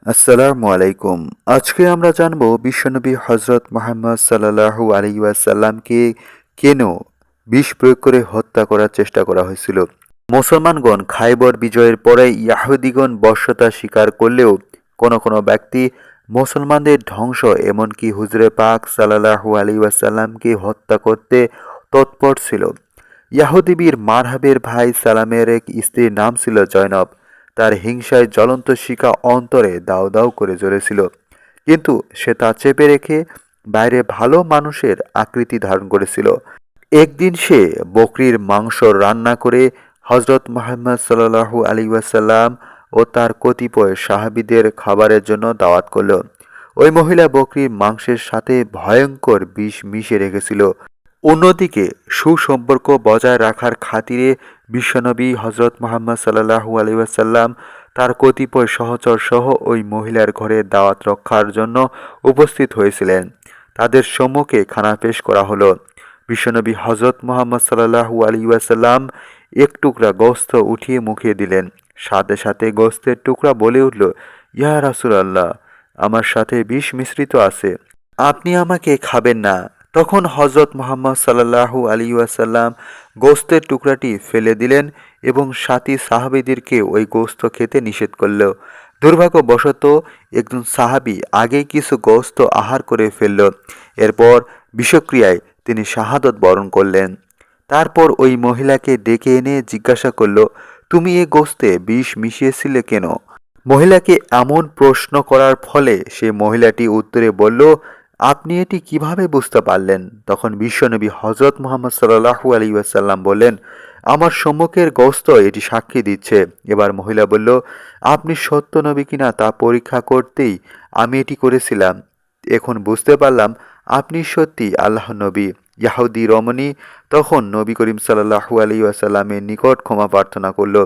আসসালামু আলাইকুম। আজকে আমরা জানব বিশ্বনবী হজরত মুহাম্মদ সাল্লাল্লাহু আলাইহি ওয়াসাল্লামকে কেন বিষ প্রয়োগ করে হত্যা করার চেষ্টা করা হয়েছিল। মুসলমানগণ খাইবর বিজয়ের পরে ইয়াহুদিগণ বশ্যতা স্বীকার করলেও কোনো ব্যক্তি মুসলমানদের ধ্বংস এমনকি হুজুরে পাক সাল্লাল্লাহু আলাইহি ওয়াসাল্লামকে হত্যা করতে তৎপর ছিল। ইয়াহুদি বীর মারহাবের ভাই সালামের এক স্ত্রীর নাম ছিল জয়নব। তার হিংসায় জ্বলন্ত শিখা অন্তরে দাউ দাউ করে জ্বলেছিল, কিন্তু সে তা চেপে রেখে বাইরে ভালো মানুষের আকৃতি ধারণ করেছিল। একদিন সে বকরির মাংস রান্না করে হজরত মুহাম্মদ সাল্লাল্লাহু আলাইহি ওয়াসাল্লাম ও তার কতিপয় সাহাবীদের খাবারের জন্য দাওয়াত করল। ওই মহিলা বকরির মাংসের সাথে ভয়ঙ্কর বিষ মিশিয়ে রেখেছিল। অন্যদিকে সুসম্পর্ক বজায় রাখার খাতিরে বিশ্বনবী হজরত মুহাম্মদ সাল্লাল্লাহু আলাইহি ওয়াসাল্লাম তার কতিপয় সহচর সহ ওই মহিলার ঘরে দাওয়াত রক্ষার জন্য উপস্থিত হয়েছিলেন। তাদের সম্মুখে খানা পেশ করা হলো। বিশ্বনবী হজরত মুহাম্মদ সাল্লাল্লাহু আলাইহি ওয়াসাল্লাম এক টুকরা গোশত উঠিয়ে মুখে দিলেন। সাথে সাথে গোশতের টুকরা বলে উঠল, ইয়া রাসূলুল্লাহ, আমার সাথে বিষ মিশ্রিত আছে, আপনি আমাকে খাবেন না। তখন হজরত মুহাম্মদ সাল্লাল্লাহু আলাইহি ওয়াসাল্লাম গোশতের টুকরাটি ফেলে দিলেন এবং সাথী সাহাবীদেরকে ওই গোশত খেতে নিষেধ করল। দুর্ভাগ্যবশত একজন সাহাবী আগেই কিছু গোশত আহার করে ফেলল। এরপর বিষক্রিয়ায় তিনি শাহাদত বরণ করলেন। তারপর ওই মহিলাকে ডেকে এনে জিজ্ঞাসা করল, তুমি এ গোশতে বিষ মিশিয়েছিলে কেন? মহিলাকে এমন প্রশ্ন করার ফলে সে মহিলাটি উত্তরে বলল, আপনি এটি কিভাবে বুঝতে পারলেন? তখন বিশ্বনবী হজরত মুহাম্মদ সাল্লাল্লাহু আলাইহি ওয়াসাল্লাম বললেন, আমার সম্মুখের গোশত এটি সাক্ষী দিচ্ছে। এবার মহিলা বলল, আপনি সত্য নবী কিনা তা পরীক্ষা করতেই আমি এটি করেছিলাম। এখন বুঝতে পারলাম আপনি সত্যি আল্লাহ নবী। ইয়াহুদি রমণী তখন নবী করিম সাল্লাল্লাহু আলাইহি ওয়াসাল্লামের নিকট ক্ষমা প্রার্থনা করল।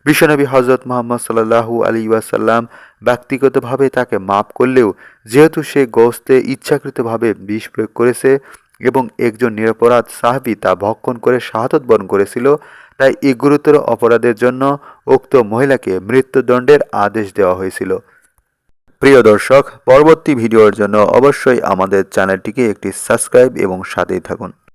বিশ্বনবী হজরত মুহাম্মদ সাল্লাল্লাহু আলাইহি ওয়াসাল্লাম ব্যক্তিগতভাবে তাকে মাফ করলেও যেহেতু সে গোশতে ইচ্ছাকৃতভাবে বিষ প্রয়োগ করেছে এবং একজন নিরপরাধ সাহাবী তা ভক্ষণ করে শাহাদত বরণ করেছিল, তাই এই গুরুতর অপরাধের জন্য উক্ত মহিলাকে মৃত্যুদণ্ডের আদেশ দেওয়া হয়েছিল। প্রিয় দর্শক, পরবর্তী ভিডিওর জন্য অবশ্যই আমাদের চ্যানেলটিকে একটি সাবস্ক্রাইব এবং সাথেই থাকুন।